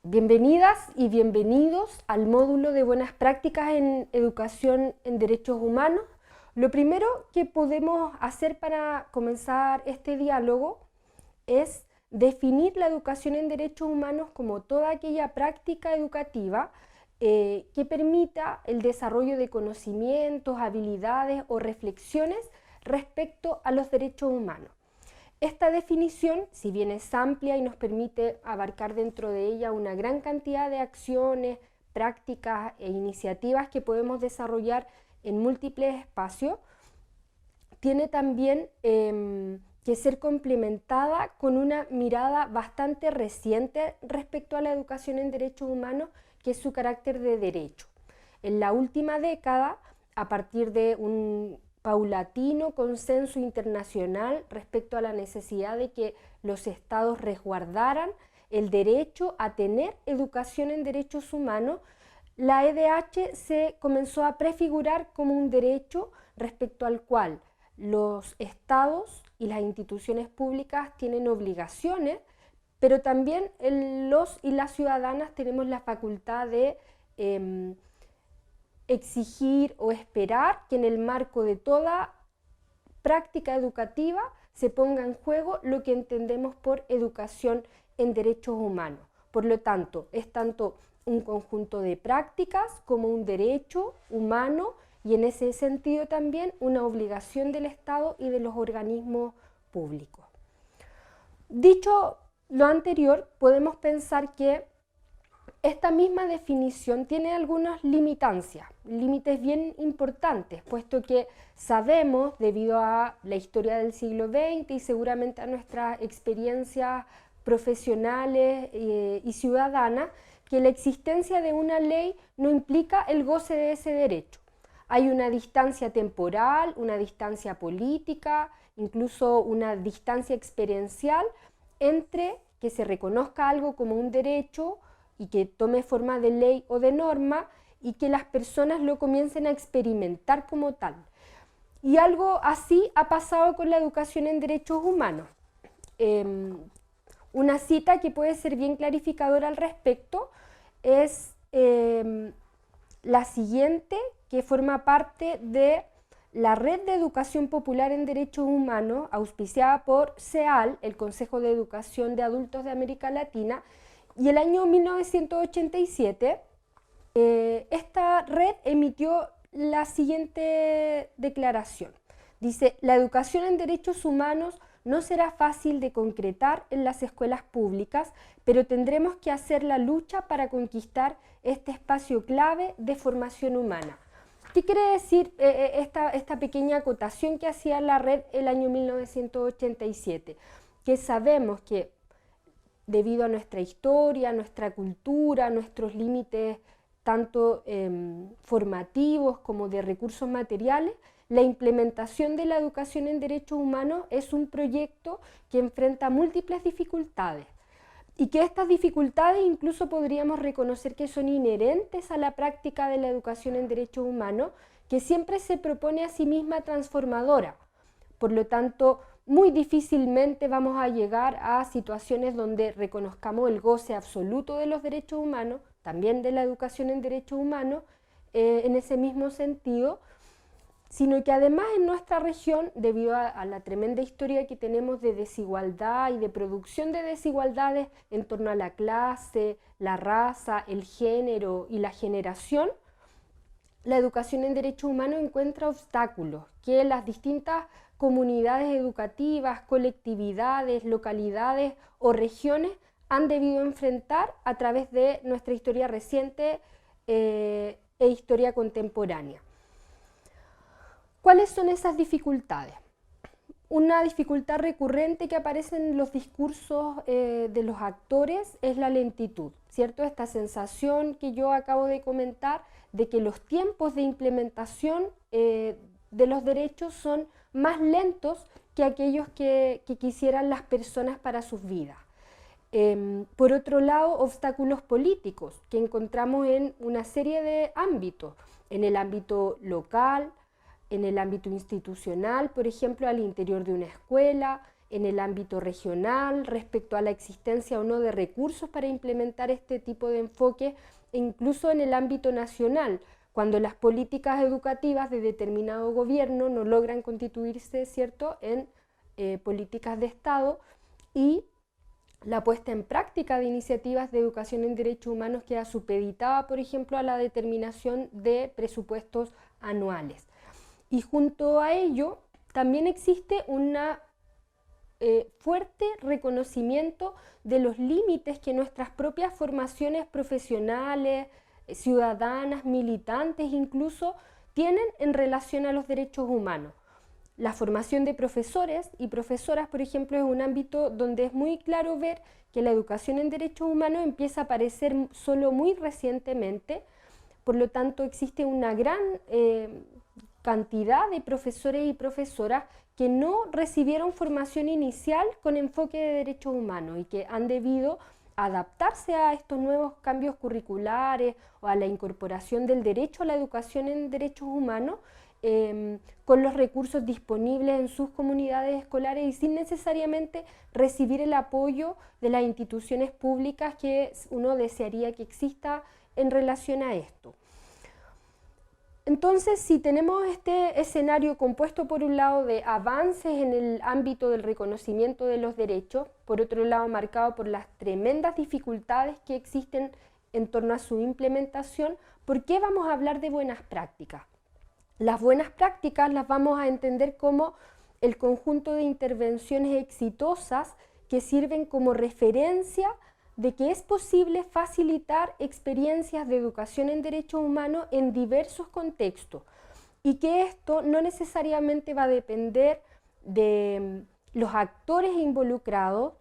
Bienvenidas y bienvenidos al módulo de buenas prácticas en educación en derechos humanos. Lo primero que podemos hacer para comenzar este diálogo es definir la educación en derechos humanos como toda aquella práctica educativa que permita el desarrollo de conocimientos, habilidades o reflexiones respecto a los derechos humanos. Esta definición, si bien es amplia y nos permite abarcar dentro de ella una gran cantidad de acciones, prácticas e iniciativas que podemos desarrollar en múltiples espacios, tiene también que ser complementada con una mirada bastante reciente respecto a la educación en derechos humanos, que es su carácter de derecho. En la última década, a partir de un paulatino consenso internacional respecto a la necesidad de que los estados resguardaran el derecho a tener educación en derechos humanos, la EDH se comenzó a prefigurar como un derecho respecto al cual los estados y las instituciones públicas tienen obligaciones, pero también los y las ciudadanas tenemos la facultad de exigir o esperar que en el marco de toda práctica educativa se ponga en juego lo que entendemos por educación en derechos humanos. Por lo tanto, es tanto un conjunto de prácticas como un derecho humano y en ese sentido también una obligación del Estado y de los organismos públicos. Dicho lo anterior, podemos pensar que esta misma definición tiene algunas limitancias, límites bien importantes, puesto que sabemos, debido a la historia del siglo XX y seguramente a nuestras experiencias profesionales y ciudadanas, que la existencia de una ley no implica el goce de ese derecho. Hay una distancia temporal, una distancia política, incluso una distancia experiencial entre que se reconozca algo como un derecho y que tome forma de ley o de norma y que las personas lo comiencen a experimentar como tal. Y algo así ha pasado con la educación en derechos humanos. Una cita que puede ser bien clarificadora al respecto es la siguiente, que forma parte de la Red de Educación Popular en Derechos Humanos, auspiciada por CEAL, el Consejo de Educación de Adultos de América Latina, y el año 1987 esta red emitió la siguiente declaración. Dice: la educación en derechos humanos no será fácil de concretar en las escuelas públicas, pero tendremos que hacer la lucha para conquistar este espacio clave de formación humana. ¿Qué quiere decir esta pequeña acotación que hacía la red el año 1987? Que sabemos que debido a nuestra historia, nuestra cultura, nuestros límites tanto formativos como de recursos materiales, la implementación de la educación en derechos humanos es un proyecto que enfrenta múltiples dificultades y que estas dificultades incluso podríamos reconocer que son inherentes a la práctica de la educación en derechos humanos, que siempre se propone a sí misma transformadora. Por lo tanto, muy difícilmente vamos a llegar a situaciones donde reconozcamos el goce absoluto de los derechos humanos, también de la educación en derechos humanos, en ese mismo sentido, sino que además en nuestra región, debido a la tremenda historia que tenemos de desigualdad y de producción de desigualdades en torno a la clase, la raza, el género y la generación, la educación en derechos humanos encuentra obstáculos que las distintas comunidades educativas, colectividades, localidades o regiones han debido enfrentar a través de nuestra historia reciente e historia contemporánea. ¿Cuáles son esas dificultades? Una dificultad recurrente que aparece en los discursos de los actores es la lentitud, ¿cierto? Esta sensación que yo acabo de comentar de que los tiempos de implementación de los derechos son más lentos que aquellos que quisieran las personas para sus vidas. Por otro lado, obstáculos políticos que encontramos en una serie de ámbitos, en el ámbito local, en el ámbito institucional, por ejemplo, al interior de una escuela, en el ámbito regional, respecto a la existencia o no de recursos para implementar este tipo de enfoque, e incluso en el ámbito nacional, cuando las políticas educativas de determinado gobierno no logran constituirse, ¿cierto?, en políticas de Estado, y la puesta en práctica de iniciativas de educación en derechos humanos queda supeditada, por ejemplo, a la determinación de presupuestos anuales. Y junto a ello, también existe un fuerte reconocimiento de los límites que nuestras propias formaciones profesionales, ciudadanas, militantes incluso, tienen en relación a los derechos humanos. La formación de profesores y profesoras, por ejemplo, es un ámbito donde es muy claro ver que la educación en derechos humanos empieza a aparecer solo muy recientemente. Por lo tanto, existe una gran cantidad de profesores y profesoras que no recibieron formación inicial con enfoque de derechos humanos y que han debido adaptarse a estos nuevos cambios curriculares o a la incorporación del derecho a la educación en derechos humanos con los recursos disponibles en sus comunidades escolares y sin necesariamente recibir el apoyo de las instituciones públicas que uno desearía que exista en relación a esto. Entonces, si tenemos este escenario compuesto por un lado de avances en el ámbito del reconocimiento de los derechos, por otro lado marcado por las tremendas dificultades que existen en torno a su implementación, ¿por qué vamos a hablar de buenas prácticas? Las buenas prácticas las vamos a entender como el conjunto de intervenciones exitosas que sirven como referencia de que es posible facilitar experiencias de educación en derechos humanos en diversos contextos y que esto no necesariamente va a depender de los actores involucrados,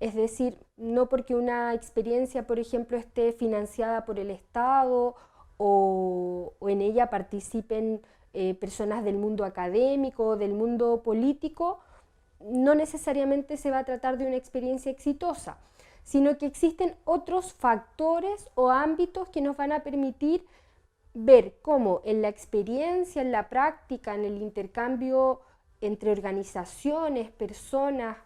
es decir, no porque una experiencia, por ejemplo, esté financiada por el Estado o en ella participen personas del mundo académico, del mundo político, no necesariamente se va a tratar de una experiencia exitosa, sino que existen otros factores o ámbitos que nos van a permitir ver cómo en la experiencia, en la práctica, en el intercambio entre organizaciones, personas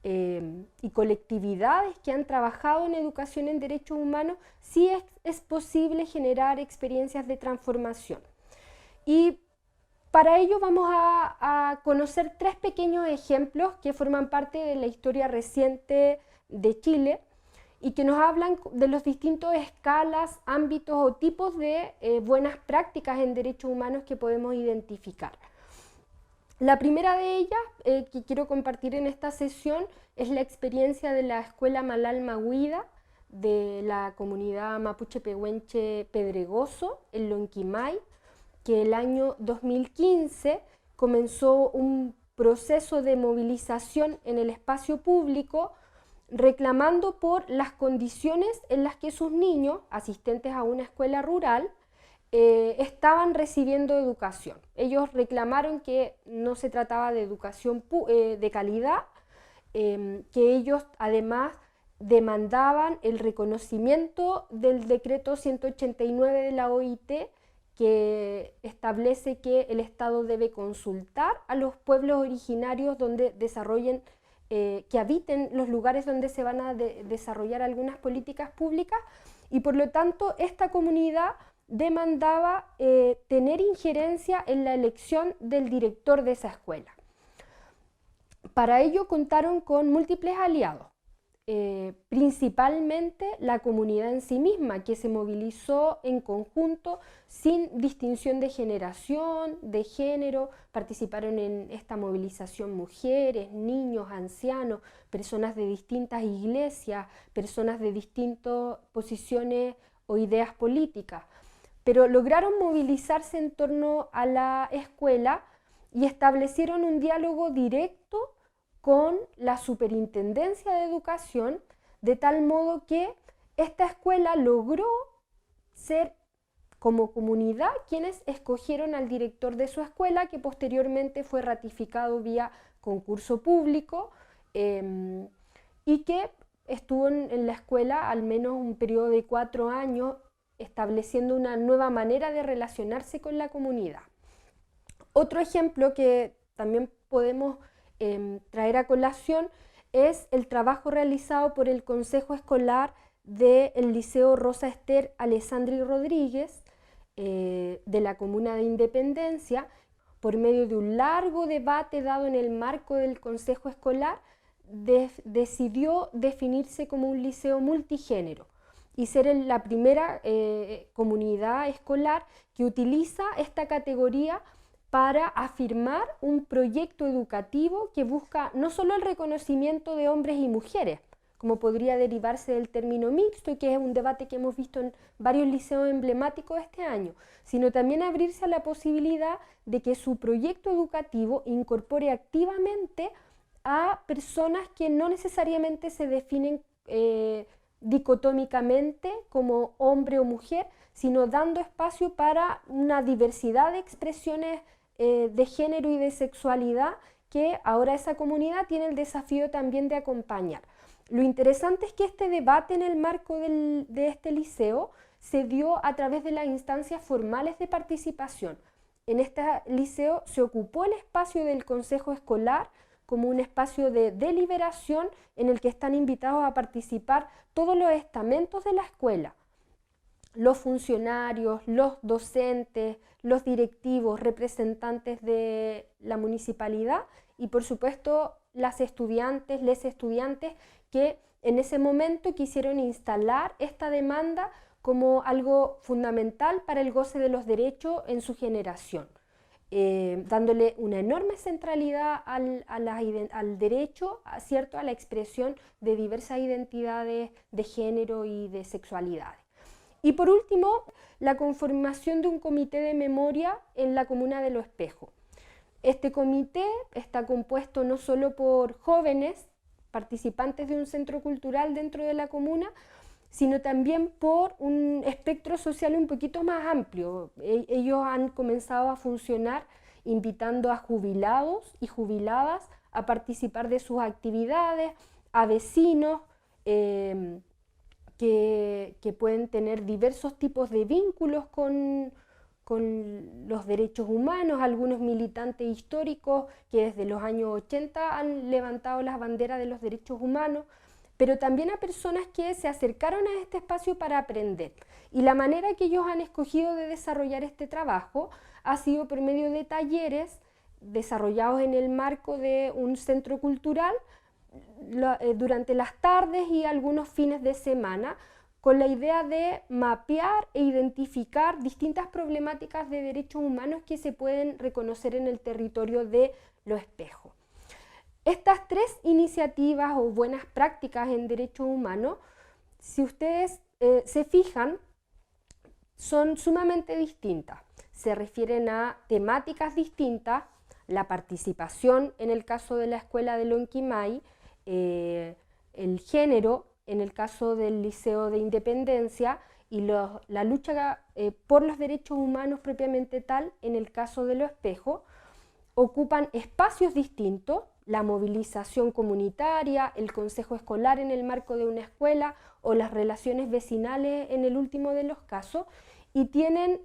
y colectividades que han trabajado en educación en derechos humanos, sí es posible generar experiencias de transformación. Y para ello vamos a conocer tres pequeños ejemplos que forman parte de la historia reciente de Chile y que nos hablan de los distintos escalas, ámbitos o tipos de buenas prácticas en derechos humanos que podemos identificar. La primera de ellas que quiero compartir en esta sesión es la experiencia de la Escuela Malal Maguida de la comunidad mapuche pehuenche Pedregoso en Lonquimay, que el año 2015 comenzó un proceso de movilización en el espacio público reclamando por las condiciones en las que sus niños, asistentes a una escuela rural, estaban recibiendo educación. Ellos reclamaron que no se trataba de educación de calidad, que ellos además demandaban el reconocimiento del decreto 189 de la OIT, que establece que el Estado debe consultar a los pueblos originarios donde desarrollen, que habiten los lugares donde se van a desarrollar algunas políticas públicas, y por lo tanto esta comunidad demandaba tener injerencia en la elección del director de esa escuela. Para ello contaron con múltiples aliados. Principalmente la comunidad en sí misma, que se movilizó en conjunto sin distinción de generación, de género. Participaron en esta movilización mujeres, niños, ancianos, personas de distintas iglesias, personas de distintas posiciones o ideas políticas, pero lograron movilizarse en torno a la escuela y establecieron un diálogo directo con la Superintendencia de Educación, de tal modo que esta escuela logró ser como comunidad quienes escogieron al director de su escuela, que posteriormente fue ratificado vía concurso público y que estuvo en la escuela al menos un periodo de 4 años, estableciendo una nueva manera de relacionarse con la comunidad. Otro ejemplo que también podemos traer a colación es el trabajo realizado por el Consejo Escolar del Liceo Rosa Ester Alessandri Rodríguez de la Comuna de Independencia. Por medio de un largo debate dado en el marco del Consejo Escolar, decidió definirse como un liceo multigénero y ser la primera comunidad escolar que utiliza esta categoría para afirmar un proyecto educativo que busca no solo el reconocimiento de hombres y mujeres, como podría derivarse del término mixto, y que es un debate que hemos visto en varios liceos emblemáticos este año, sino también abrirse a la posibilidad de que su proyecto educativo incorpore activamente a personas que no necesariamente se definen dicotómicamente como hombre o mujer, sino dando espacio para una diversidad de expresiones de género y de sexualidad que ahora esa comunidad tiene el desafío también de acompañar. Lo interesante es que este debate en el marco de este liceo se dio a través de las instancias formales de participación. En este liceo se ocupó el espacio del consejo escolar como un espacio de deliberación en el que están invitados a participar todos los estamentos de la escuela, los funcionarios, los docentes, los directivos, representantes de la municipalidad y por supuesto las estudiantes, les estudiantes que en ese momento quisieron instalar esta demanda como algo fundamental para el goce de los derechos en su generación, dándole una enorme centralidad al derecho, ¿cierto?, a la expresión de diversas identidades de género y de sexualidades. Y por último, la conformación de un comité de memoria en la comuna de Lo Espejo. Este comité está compuesto no solo por jóvenes participantes de un centro cultural dentro de la comuna, sino también por un espectro social un poquito más amplio. Ellos han comenzado a funcionar invitando a jubilados y jubiladas a participar de sus actividades, a vecinos que pueden tener diversos tipos de vínculos con los derechos humanos, algunos militantes históricos que desde los años 80 han levantado las banderas de los derechos humanos, pero también a personas que se acercaron a este espacio para aprender. Y la manera que ellos han escogido de desarrollar este trabajo ha sido por medio de talleres desarrollados en el marco de un centro cultural durante las tardes y algunos fines de semana, con la idea de mapear e identificar distintas problemáticas de derechos humanos que se pueden reconocer en el territorio de Lo Espejo. Estas tres iniciativas o buenas prácticas en derechos humanos, si ustedes se fijan, son sumamente distintas. Se refieren a temáticas distintas, la participación en el caso de la escuela de Lonquimay, el género en el caso del Liceo de Independencia y la lucha por los derechos humanos propiamente tal en el caso de Lo Espejo. Ocupan espacios distintos, la movilización comunitaria, el consejo escolar en el marco de una escuela o las relaciones vecinales en el último de los casos, y tienen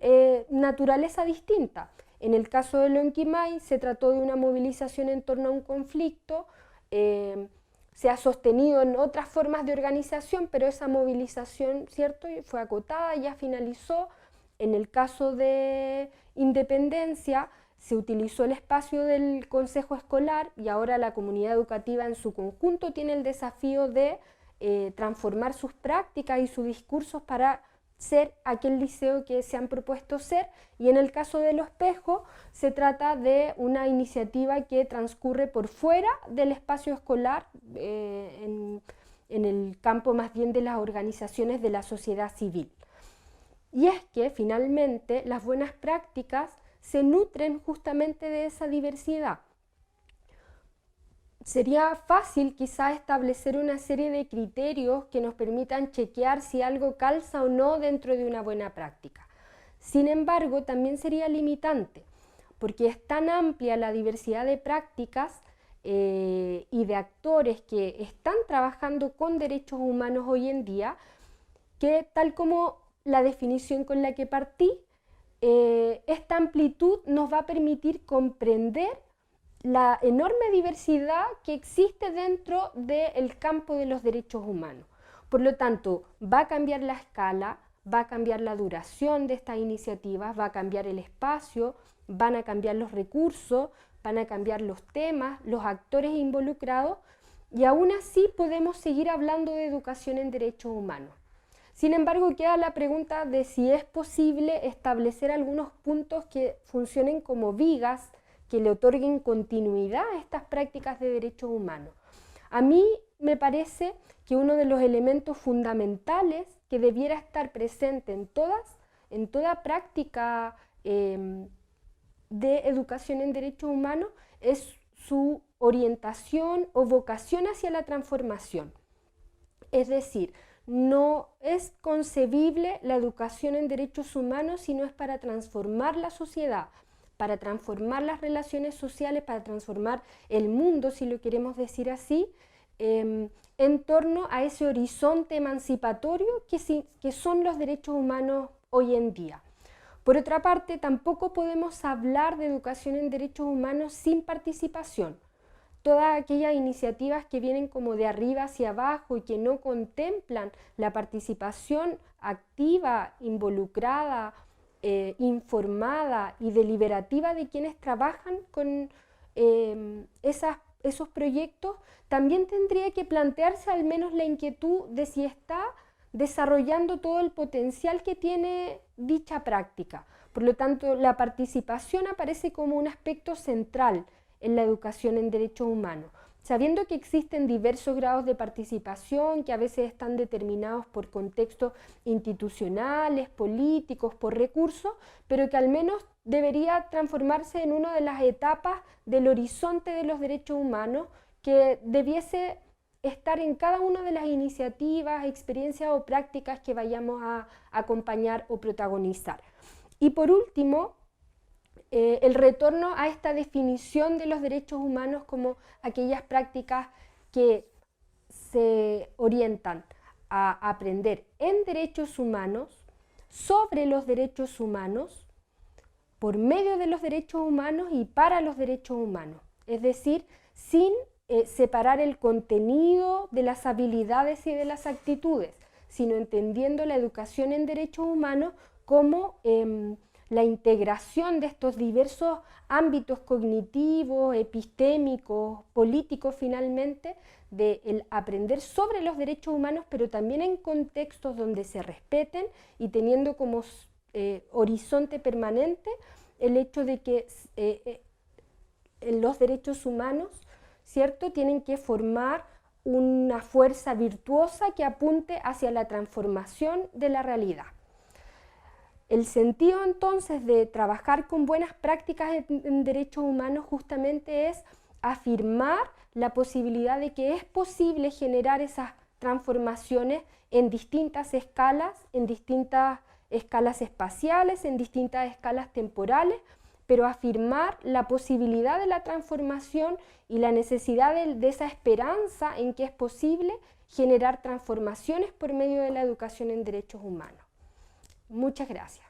naturaleza distinta. En el caso de Lonquimay se trató de una movilización en torno a un conflicto, se ha sostenido en otras formas de organización, pero esa movilización, ¿cierto?, fue acotada, ya finalizó. En el caso de Independencia se utilizó el espacio del consejo escolar y ahora la comunidad educativa en su conjunto tiene el desafío de transformar sus prácticas y sus discursos para ser aquel liceo que se han propuesto ser, y en el caso de Lo Espejo se trata de una iniciativa que transcurre por fuera del espacio escolar, en el campo más bien de las organizaciones de la sociedad civil. Y es que finalmente las buenas prácticas se nutren justamente de esa diversidad. Sería fácil quizá establecer una serie de criterios que nos permitan chequear si algo calza o no dentro de una buena práctica. Sin embargo, también sería limitante, porque es tan amplia la diversidad de prácticas y de actores que están trabajando con derechos humanos hoy en día, que tal como la definición con la que partí, esta amplitud nos va a permitir comprender la enorme diversidad que existe dentro del campo de los derechos humanos. Por lo tanto, va a cambiar la escala, va a cambiar la duración de estas iniciativas, va a cambiar el espacio, van a cambiar los recursos, van a cambiar los temas, los actores involucrados, y aún así podemos seguir hablando de educación en derechos humanos. Sin embargo, queda la pregunta de si es posible establecer algunos puntos que funcionen como vigas, que le otorguen continuidad a estas prácticas de derechos humanos. A mí me parece que uno de los elementos fundamentales que debiera estar presente en toda práctica de educación en derechos humanos es su orientación o vocación hacia la transformación. Es decir, no es concebible la educación en derechos humanos si no es para transformar la sociedad, para transformar las relaciones sociales, para transformar el mundo, si lo queremos decir así, en torno a ese horizonte emancipatorio que son los derechos humanos hoy en día. Por otra parte, tampoco podemos hablar de educación en derechos humanos sin participación. Todas aquellas iniciativas que vienen como de arriba hacia abajo y que no contemplan la participación activa, involucrada, informada y deliberativa de quienes trabajan con esos proyectos, también tendría que plantearse al menos la inquietud de si está desarrollando todo el potencial que tiene dicha práctica. Por lo tanto, la participación aparece como un aspecto central en la educación en derechos humanos, sabiendo que existen diversos grados de participación que a veces están determinados por contextos institucionales, políticos, por recursos, pero que al menos debería transformarse en una de las etapas del horizonte de los derechos humanos que debiese estar en cada una de las iniciativas, experiencias o prácticas que vayamos a acompañar o protagonizar. Y por último, el retorno a esta definición de los derechos humanos como aquellas prácticas que se orientan a aprender en derechos humanos, sobre los derechos humanos, por medio de los derechos humanos y para los derechos humanos. Es decir, sin separar el contenido de las habilidades y de las actitudes, sino entendiendo la educación en derechos humanos como la integración de estos diversos ámbitos cognitivos, epistémicos, políticos finalmente, de el aprender sobre los derechos humanos, pero también en contextos donde se respeten y teniendo como horizonte permanente el hecho de que los derechos humanos, ¿cierto?, tienen que formar una fuerza virtuosa que apunte hacia la transformación de la realidad. El sentido entonces de trabajar con buenas prácticas en derechos humanos justamente es afirmar la posibilidad de que es posible generar esas transformaciones en distintas escalas espaciales, en distintas escalas temporales, pero afirmar la posibilidad de la transformación y la necesidad de esa esperanza en que es posible generar transformaciones por medio de la educación en derechos humanos. Muchas gracias.